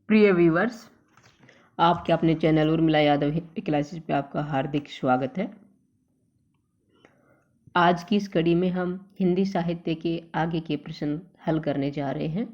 प्रिय व्यूवर्स, आपके अपने चैनल उर्मिला यादव क्लासेस पे आपका हार्दिक स्वागत है। आज की इस कड़ी में हम हिंदी साहित्य के आगे के प्रश्न हल करने जा रहे हैं।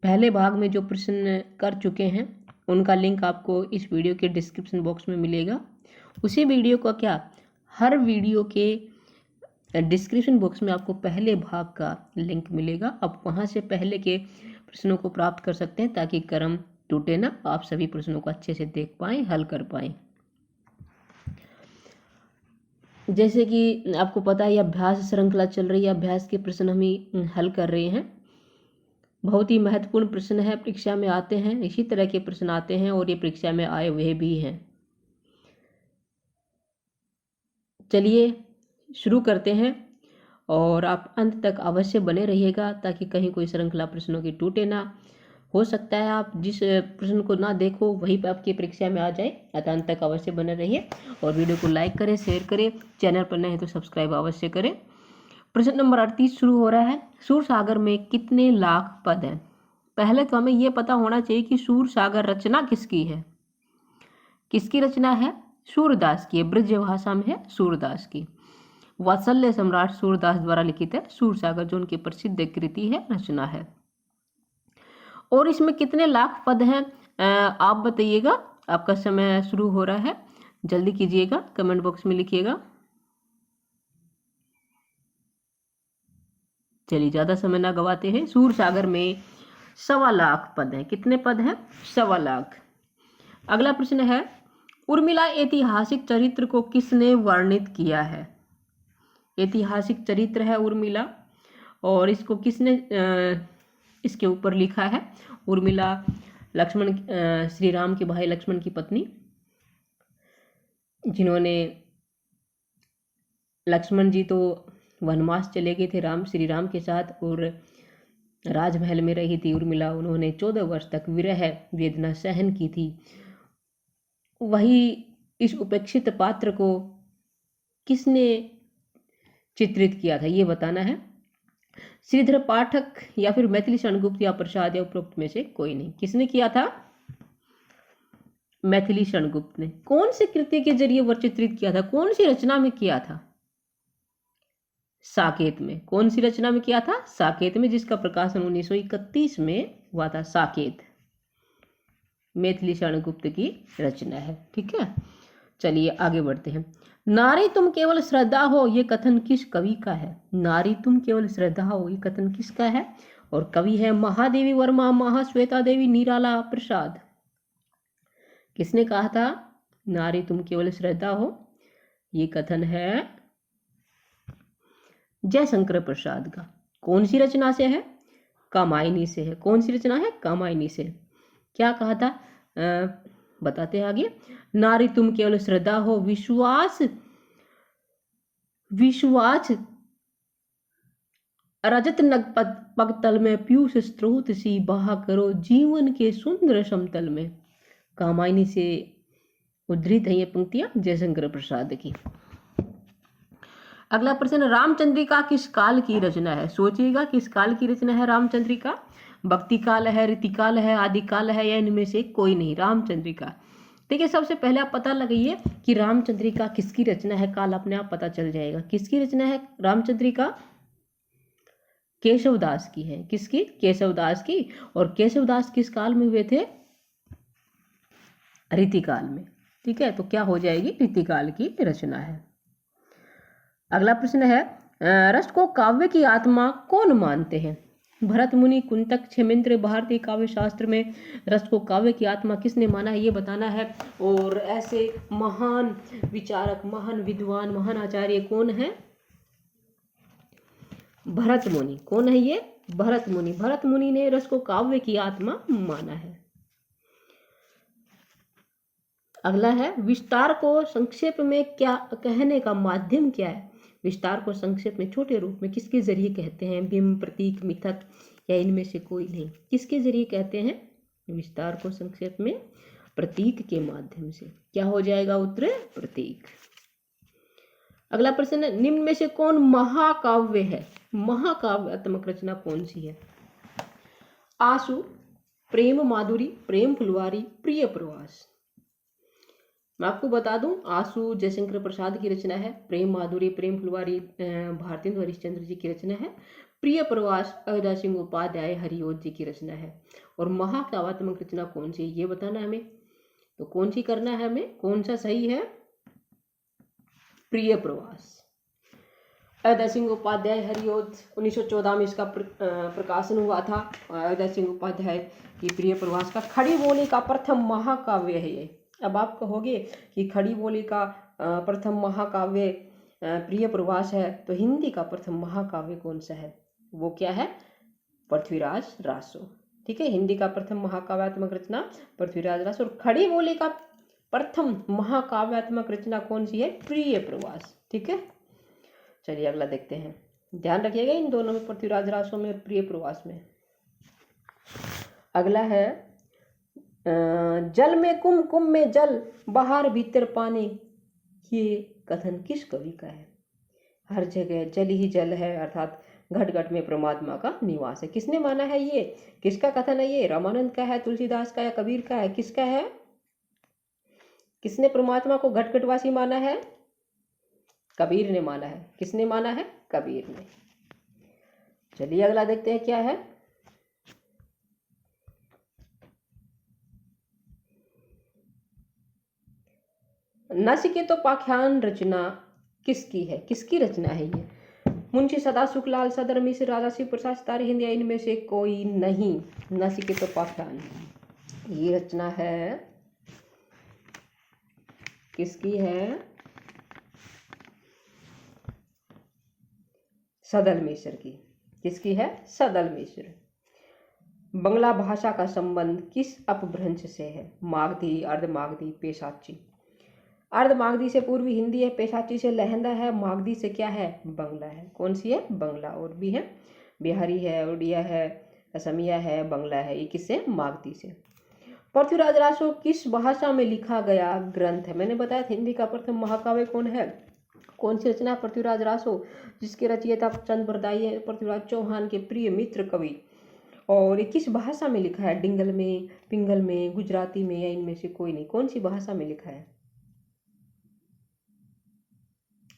पहले भाग में जो प्रश्न कर चुके हैं उनका लिंक आपको इस वीडियो के डिस्क्रिप्शन बॉक्स में मिलेगा। उसी वीडियो का हर वीडियो के डिस्क्रिप्शन बॉक्स में आपको पहले भाग का लिंक मिलेगा। आप वहां से पहले के प्रश्नों को प्राप्त कर सकते हैं ताकि क्रम टूटे ना, आप सभी प्रश्नों को अच्छे से देख पाएं, हल कर पाएं। जैसे कि आपको पता है अभ्यास श्रृंखला चल रही है, अभ्यास के प्रश्न हम हल कर रहे हैं। बहुत ही महत्वपूर्ण प्रश्न है, परीक्षा में आते हैं, इसी तरह के प्रश्न आते हैं और ये परीक्षा में आए हुए भी हैं। चलिए शुरू करते हैं और आप अंत तक अवश्य बने रहिएगा ताकि कहीं कोई श्रृंखला प्रश्नों की टूटे ना। हो सकता है आप जिस प्रश्न को ना देखो वही आपकी परीक्षा में आ जाए, अतः अंत तक अवश्य बने रहिए और वीडियो को लाइक करें, शेयर करें, चैनल पर नए हैं तो सब्सक्राइब अवश्य करें। प्रश्न नंबर 38 शुरू हो रहा है। सूर सागर में कितने लाख पद हैं? पहले तो हमें यह पता होना चाहिए कि सूर सागर रचना किसकी है। किसकी रचना है? सूरदास की। ब्रज भाषा में है सूरदास की। वात्सल्य सम्राट सूरदास द्वारा लिखित है सूर सागर, जो उनकी प्रसिद्ध कृति है, रचना है। और इसमें कितने लाख पद हैं आप बताइएगा। आपका समय शुरू हो रहा है, जल्दी कीजिएगा, कमेंट बॉक्स में लिखिएगा। चलिए ज्यादा समय ना गवाते हैं। सूर सागर में 1.25 लाख पद हैं। कितने पद हैं? 1.25 लाख। अगला प्रश्न है, उर्मिला ऐतिहासिक चरित्र को किसने वर्णित किया है? ऐतिहासिक चरित्र है उर्मिला और इसको किसने इसके ऊपर लिखा है? उर्मिला लक्ष्मण, श्री राम के भाई लक्ष्मण की पत्नी, जिन्होंने, लक्ष्मण जी तो वनवास चले गए थे श्री राम के साथ और राजमहल में रही थी उर्मिला। उन्होंने 14 वर्ष तक विरह वेदना सहन की थी। वही इस उपेक्षित पात्र को किसने चित्रित किया था ये बताना है। श्रीधर पाठक या फिर मैथिली शरणगुप्त या प्रसाद या उपरोक्त में से कोई नहीं। किसने किया था? मैथिली शरणगुप्त ने। कौन सी कृति के जरिए वह चित्रित किया था? कौन सी रचना में किया था? साकेत में। कौन सी रचना में किया था? साकेत में, जिसका प्रकाशन 1931 में हुआ था। साकेत मैथिली शरणगुप्त की रचना है। ठीक है, चलिए आगे बढ़ते हैं। नारी तुम केवल श्रद्धा हो, ये कथन किस कवि का है? नारी तुम केवल श्रद्धा हो, ये कथन किसका है? और कवि है महादेवी वर्मा, महाश्वेता देवी, निराला प्रसाद। किसने कहा था नारी तुम केवल श्रद्धा हो? ये कथन है जयशंकर प्रसाद का। कौन सी रचना से है? कामायनी से है। कौन सी रचना है? कामायनी से। क्या कहा था बताते हैं आगे। नारी तुम केवल श्रद्धा हो, विश्वास रजत नग पगतल में, पीयूष स्रोत सी बहा करो जीवन के सुंदर समतल में। कामायनी से उद्धृत है ये पंक्तियां जयशंकर प्रसाद की। अगला प्रश्न, रामचंद्रिका किस काल की रचना है? सोचिएगा किस काल की रचना है रामचंद्रिका। भक्ति काल है, रीतिकाल है, आदिकाल है या इनमें से कोई नहीं? रामचंद्रिका। ठीक है, सबसे पहले आप पता लगाइए कि रामचंद्रिका किसकी रचना है। काल अपने आप पता चल जाएगा। किसकी रचना है रामचंद्रिका? केशवदास की है। किसकी? केशवदास की। और केशवदास किस काल में हुए थे? रीतिकाल में। ठीक है, तो क्या हो जाएगी? रीतिकाल की रचना है। अगला प्रश्न है, रस को काव्य की आत्मा कौन मानते हैं? भरत मुनि, कुंतक, क्षेमेंद्र, भारतीय काव्य शास्त्र में रस को काव्य की आत्मा किसने माना है ये बताना है। और ऐसे महान विचारक, महान विद्वान, महान आचार्य कौन है? भरत मुनि। कौन है ये? भरत मुनि। भरत मुनि ने रस को काव्य की आत्मा माना है। अगला है, विस्तार को संक्षेप में क्या कहने का माध्यम क्या है? विस्तार को संक्षेप में, छोटे रूप में किसके जरिए कहते हैं? बिंब, प्रतीक, मिथक या इनमें से कोई नहीं? किसके जरिए कहते हैं विस्तार को संक्षेप में? प्रतीक के माध्यम से। क्या हो जाएगा उत्तर? प्रतीक। अगला प्रश्न, निम्न में से कौन महाकाव्य है? महाकाव्यात्मक रचना कौन सी है? आंसू, प्रेम माधुरी, प्रेम फुलवारी, प्रिय प्रवास। मैं आपको बता दूं, आंसू जयशंकर प्रसाद की रचना है, प्रेम माधुरी, प्रेम फुलवारी भारतेंदु हरिश्चंद्र जी की रचना है, प्रिय प्रवास अयोध्या सिंह उपाध्याय हरिओत जी की रचना है। और महाकाव्यात्मक रचना कौन सी ये बताना है हमें, तो कौन सी करना है हमें, कौन सा सही है, प्रिय प्रवास। अयोध्या सिंह उपाध्याय हरिओत 1914 में इसका प्रकाशन हुआ था। अयोध्या सिंह उपाध्याय की प्रिय प्रवास का खड़ी बोली का प्रथम महाकाव्य है ये। अब आप कहोगे कि खड़ी बोली का प्रथम महाकाव्य प्रिय प्रवास है, तो हिंदी का प्रथम महाकाव्य कौन सा है, वो क्या है, पृथ्वीराज रासो। ठीक है, हिंदी का प्रथम महाकाव्यात्मक रचना पृथ्वीराज रासो। और खड़ी बोली का प्रथम महाकाव्यात्मक रचना कौन सी है, प्रिय प्रवास। ठीक है, चलिए अगला देखते हैं। ध्यान रखिएगा इन दोनों में, पृथ्वीराज रासो में और प्रिय प्रवास में। अगला है जल में कुम, कुम में जल, बाहर भीतर पानी, ये कथन किस कवि का है। हर जगह जल ही जल है, अर्थात घट घट में परमात्मा का निवास है। किसने माना है ये, किसका कथन है ये, रामानंद का है, तुलसीदास का या कबीर का है, किसका है, किसने परमात्मा को घट घटवासी माना है, कबीर ने माना है। किसने माना है, कबीर ने। चलिए अगला देखते हैं क्या है। नचिकेतोपाख्यान रचना किसकी है, किसकी रचना है ये, मुंशी सदाशुकलाल, सदर मिश्र, राजा शिव प्रसाद सितारे, हिंदी, इनमें से कोई नहीं। नचिकेतोपाख्यान ये रचना है किसकी है, सदल मिश्र की। किसकी है, सदल मिश्र। बंगला भाषा का संबंध किस अपभ्रंश से है, मागधी, अर्धमागधी, पेशाची। अर्धमागधी से पूर्वी हिंदी है, पेशाची से लहंदा है, मागधी से क्या है, बंगला है। कौन सी है, बंगला। और भी है, बिहारी है, उड़िया है, असमिया है, बंगला है। ये किससे, मागधी से। पृथ्वीराज रासो किस भाषा में लिखा गया ग्रंथ है, मैंने बताया हिंदी का प्रथम महाकाव्य कौन है, कौन सी रचना, पृथ्वीराज रासो, जिसके रचयिता चंद बरदाई है, पृथ्वीराज चौहान के प्रिय मित्र कवि। और ये किस भाषा में लिखा है, डिंगल में, पिंगल में, गुजराती में, या इनमें से कोई नहीं। कौन सी भाषा में लिखा है,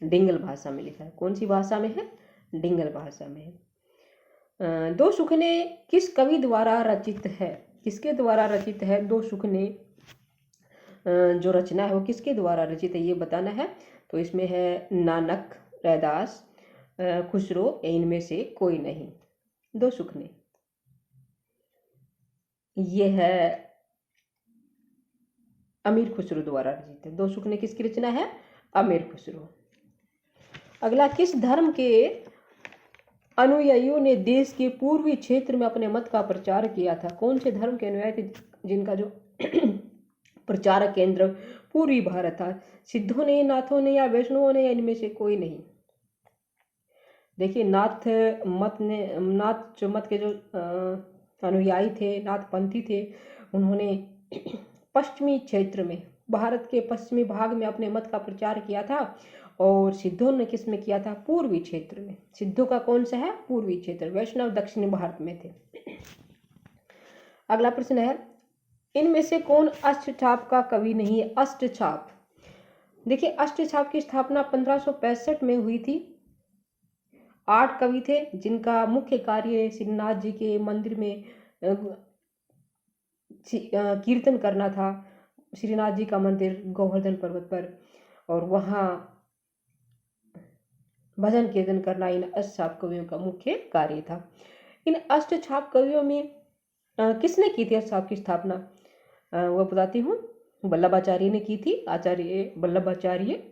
डिंगल भाषा में लिखा है। कौन सी भाषा में है, डिंगल भाषा में है। दो सुखने किस कवि द्वारा रचित है, किसके द्वारा रचित है, दो सुखने जो रचना है वो किसके द्वारा रचित है ये बताना है। तो इसमें है नानक, रैदास, खुसरो, इनमें से कोई नहीं। दो सुखने ये है अमीर खुसरो द्वारा रचित है। दो सुखने किसकी रचना है, अमीर खुसरो। अगला, किस धर्म के अनुयायियों ने देश के पूर्वी क्षेत्र में अपने मत का प्रचार किया था। कौन से धर्म के अनुयायी थे जिनका जो प्रचारक केंद्र पूर्वी भारत था, सिद्धों ने, नाथों ने, या वैष्णवों ने, या इनमें से कोई नहीं। देखिए नाथ मत के जो अनुयायी थे, नाथपंथी थे, उन्होंने पश्चिमी क्षेत्र में, भारत के पश्चिमी भाग में अपने मत का प्रचार किया था। और सिद्धों ने किस में किया था, पूर्वी क्षेत्र में। सिद्धों का कौन सा है, पूर्वी क्षेत्र। वैष्णव दक्षिणी भारत में थे। अगला प्रश्न है, इनमें से कौन अष्टछाप का कवि नहीं है। अष्टछाप, देखिए अष्टछाप की स्थापना 1565 में हुई थी। 8 कवि थे जिनका मुख्य कार्य श्रीनाथ जी के मंदिर में कीर्तन करना था। श्रीनाथ जी का मंदिर गोवर्धन पर्वत पर, और वहाँ भजन कीर्तन करना इन अष्टछाप कवियों का मुख्य कार्य था। इन अष्टछाप कवियों में किसने की थी अष्टछाप की स्थापना, वह बताती हूँ। वल्लभाचार्य ने की थी, आचार्य वल्लभाचार्य।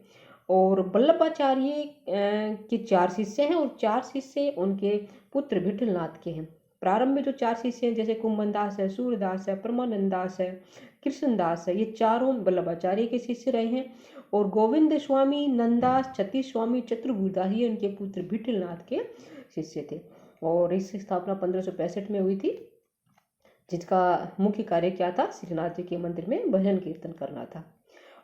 और वल्लभाचार्य के 4 शिष्य हैं, और 4 शिष्य उनके पुत्र विठलनाथ के हैं। प्रारंभ में जो 4 शिष्य हैं, जैसे कुंभनदास है, सूरदास है, परमानंद दास है, कृष्णदास है, ये चारों वल्लभाचार्य के शिष्य रहे हैं। और गोविंद स्वामी, नंदास, छत्तीस स्वामी, चतुर्भुजदास, ये उनके पुत्र विठलनाथ के शिष्य थे। और इसकी स्थापना 1565 में हुई थी, जिसका मुख्य कार्य क्या था, श्रीनाथ जी के मंदिर में भजन कीर्तन करना था।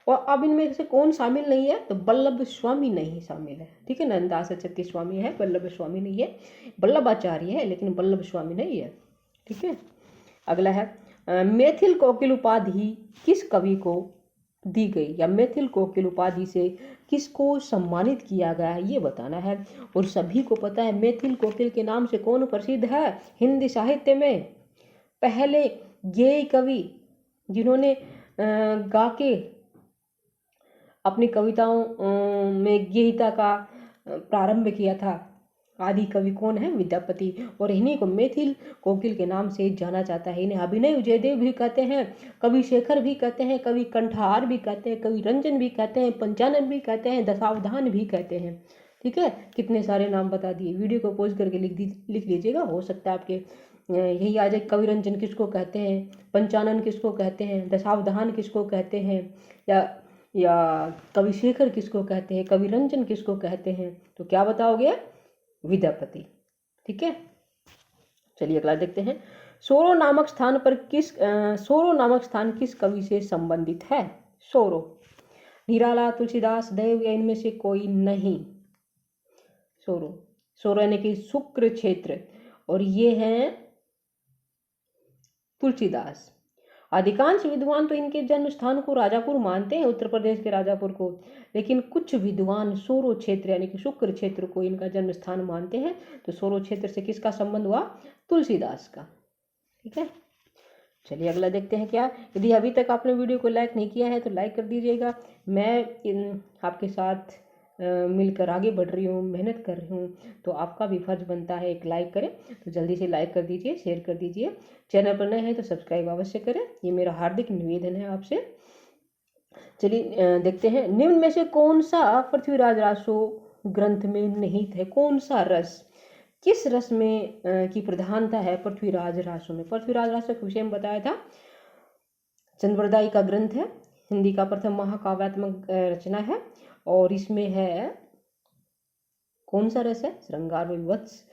और अब इनमें से कौन शामिल नहीं है, तो वल्लभ स्वामी नहीं शामिल है। ठीक है, नंदास, छत्तीस स्वामी है, वल्लभ स्वामी नहीं है। वल्लभाचार्य है लेकिन वल्लभ स्वामी नहीं है। ठीक है। अगला है मैथिल कोकिल उपाधि किस कवि को दी गई, या मैथिल कोकिल उपाधि से किसको सम्मानित किया गया है, ये बताना है। और सभी को पता है मैथिल कोकिल के नाम से कौन प्रसिद्ध है हिंदी साहित्य में। पहले ये कवि जिन्होंने गा के अपनी कविताओं में गेयता का प्रारंभ किया था, आदि कवि कौन है, विद्यापति। और इन्हीं को मैथिल कोकिल के नाम से जाना जाता है। इन्हें अभिनय जयदेव भी कहते हैं, कवि शेखर भी कहते हैं, कवि कंठार भी कहते हैं, कवि रंजन भी कहते हैं, पंचानन भी कहते हैं, दशावधान भी कहते हैं। ठीक है, कितने सारे नाम बता दिए। वीडियो को पॉज करके लिख लीजिएगा, हो सकता है आपके यही आ जाए। कवि रंजन किसको कहते हैं, पंचानन किसको कहते हैं, दशावधान किसको कहते हैं, या कवि शेखर किसको कहते हैं, कवि रंजन किसको कहते हैं, तो क्या बताओगे, विद्यापति। ठीक है, चलिए अगला देखते हैं। सोरो नामक स्थान किस कवि से संबंधित है। सोरो, निराला, तुलसीदास, देव, या इनमें से कोई नहीं। सोरो यानी कि शुक्र क्षेत्र, और ये हैं तुलसीदास। अधिकांश विद्वान तो इनके जन्म स्थान को राजापुर मानते हैं, उत्तर प्रदेश के राजापुर को, लेकिन कुछ विद्वान सोरो क्षेत्र यानी कि शुक्र क्षेत्र को इनका जन्म स्थान मानते हैं। तो सोरो क्षेत्र से किसका संबंध हुआ, तुलसीदास का। ठीक है, चलिए अगला देखते हैं क्या। यदि अभी तक आपने वीडियो को लाइक नहीं किया है तो लाइक कर दीजिएगा। मैं आपके साथ मिलकर आगे बढ़ रही हूँ, मेहनत कर रही हूँ, तो आपका भी फर्ज बनता है एक लाइक करें। तो जल्दी से लाइक कर दीजिए, शेयर कर दीजिए। चैनल पर नए हैं तो सब्सक्राइब अवश्य करें, ये मेरा हार्दिक निवेदन है आपसे। चलिए देखते हैं, निम्न में से कौन सा पृथ्वीराज रासो ग्रंथ में निहित है। कौन सा रस, किस रस में की प्रधानता है पृथ्वीराज रासो में। पृथ्वीराज रासो के विषय में बताया था। चंद्रवरदाई का ग्रंथ है, हिंदी का प्रथम महाकाव्यात्मक रचना है, और इसमें है कौन सा रस है, श्रृंगार व विवत्स,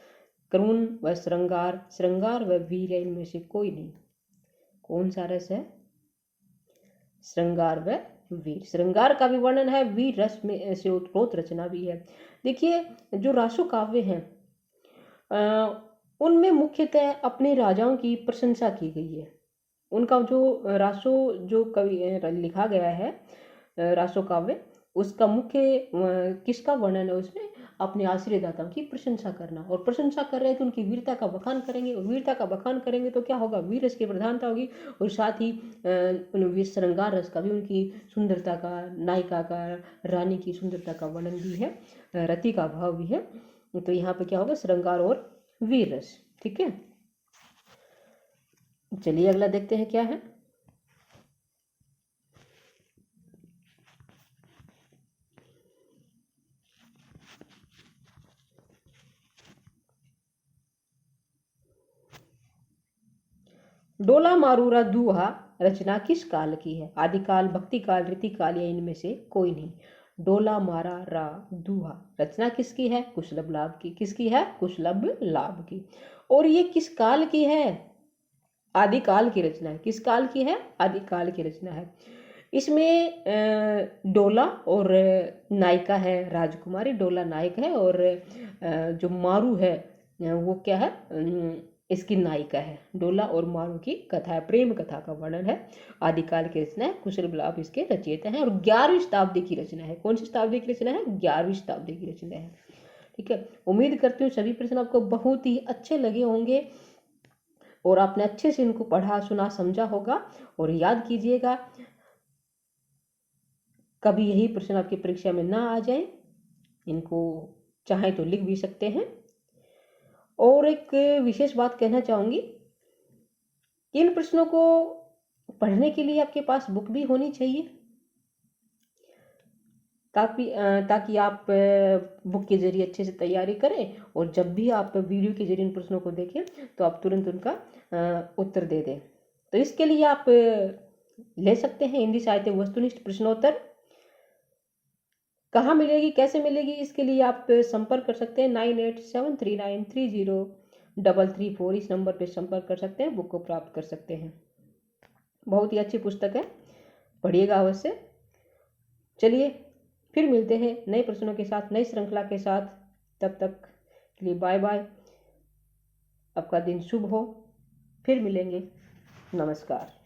करुण व श्रृंगार व वीर, इनमें से कोई नहीं। कौन सा रस है, श्रृंगार व वीर। श्रृंगार का भी वर्णन है, वीर रस में से उत्प्रोत रचना भी है। देखिए जो रासो काव्य हैं उनमें मुख्यतः अपने राजाओं की प्रशंसा की गई है। उनका जो रासो जो कवि लिखा गया है रासो काव्य, उसका मुख्य किसका वर्णन है, उसमें अपने आश्रयदाताओं की प्रशंसा करना। और प्रशंसा कर रहे हैं तो उनकी वीरता का बखान करेंगे, और वीरता का बखान करेंगे तो क्या होगा, वीर रस की प्रधानता होगी। और साथ ही श्रृंगार रस का भी, उनकी सुंदरता का, नायिका का, रानी की सुंदरता का वर्णन भी है, रति का भाव भी है। तो यहाँ पे क्या होगा, श्रृंगार और वीर रस। ठीक है, चलिए अगला देखते हैं क्या है। डोला मारूरा दूहा रचना किस काल की है। आदिकाल, भक्तिकाल, रीतिकाल, या इनमें से कोई नहीं। डोला मारा रा दूहा रचना किसकी है, कुशलभ लाभ की। किसकी है, कुशलभ लाभ की। और ये किस काल की है, आदिकाल की रचना है। किस काल की है, आदिकाल की रचना है। इसमें डोला और नायिका है राजकुमारी, डोला नायक है, और जो मारू है वो क्या है, इसकी नायिका है। डोला और मारू की कथा है, प्रेम कथा का वर्णन है। आदिकाल की रचना है, कुशल बिलाप इसके रचयिता हैं, और 11वीं शताब्दी की रचना है। कौन सी शताब्दी की रचना है, 11वीं शताब्दी की रचना है। ठीक है, उम्मीद करती हूँ सभी प्रश्न आपको बहुत ही अच्छे लगे होंगे, और आपने अच्छे से इनको पढ़ा, सुना, समझा होगा। और याद कीजिएगा, कभी यही प्रश्न आपकी परीक्षा में ना आ जाए, इनको चाहे तो लिख भी सकते हैं। और एक विशेष बात कहना चाहूंगी, इन प्रश्नों को पढ़ने के लिए आपके पास बुक भी होनी चाहिए, ताकि आप बुक के जरिए अच्छे से तैयारी करें, और जब भी आप वीडियो के जरिए इन प्रश्नों को देखें तो आप तुरंत उनका उत्तर दे दें। तो इसके लिए आप ले सकते हैं हिंदी साहित्य वस्तुनिष्ठ प्रश्नोत्तर। कहाँ मिलेगी, कैसे मिलेगी, इसके लिए आप संपर्क कर सकते हैं 9873930334। इस नंबर पर संपर्क कर सकते हैं, बुक को प्राप्त कर सकते हैं। बहुत ही अच्छी पुस्तक है, पढ़िएगा अवश्य। चलिए फिर मिलते हैं नए प्रश्नों के साथ, नई श्रृंखला के साथ। तब तक के लिए बाय बाय, आपका दिन शुभ हो। फिर मिलेंगे। नमस्कार।